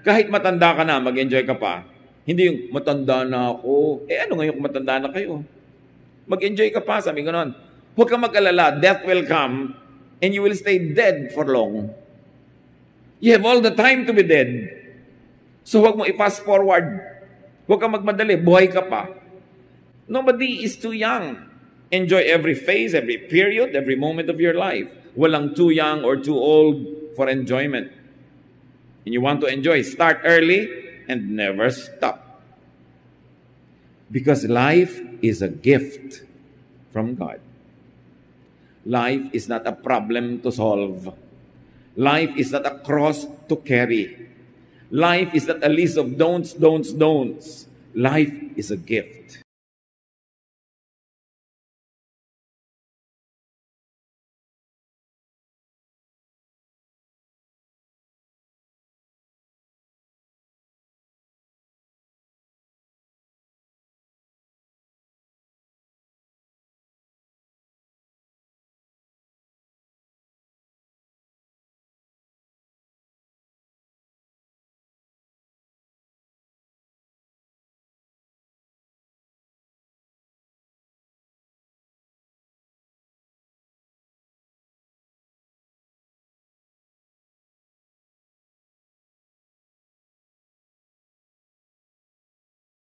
Kahit matanda ka na, mag-enjoy ka pa. Hindi yung matanda na ako. Ano ngayon kung matanda na kayo? Mag-enjoy ka pa, sabi ko noon. Huwag kang mag-alala, death will come and you will stay dead for long. You have all the time to be dead. So huwag mo i-fast forward. Huwag kang magmadali, buhay ka pa. Nobody is too young. Enjoy every phase, every period, every moment of your life. Walang too young or too old for enjoyment. And you want to enjoy, start early and never stop. Because life is a gift from God. Life is not a problem to solve. Life is not a cross to carry. Life is not a list of don'ts, don'ts, don'ts. Life is a gift.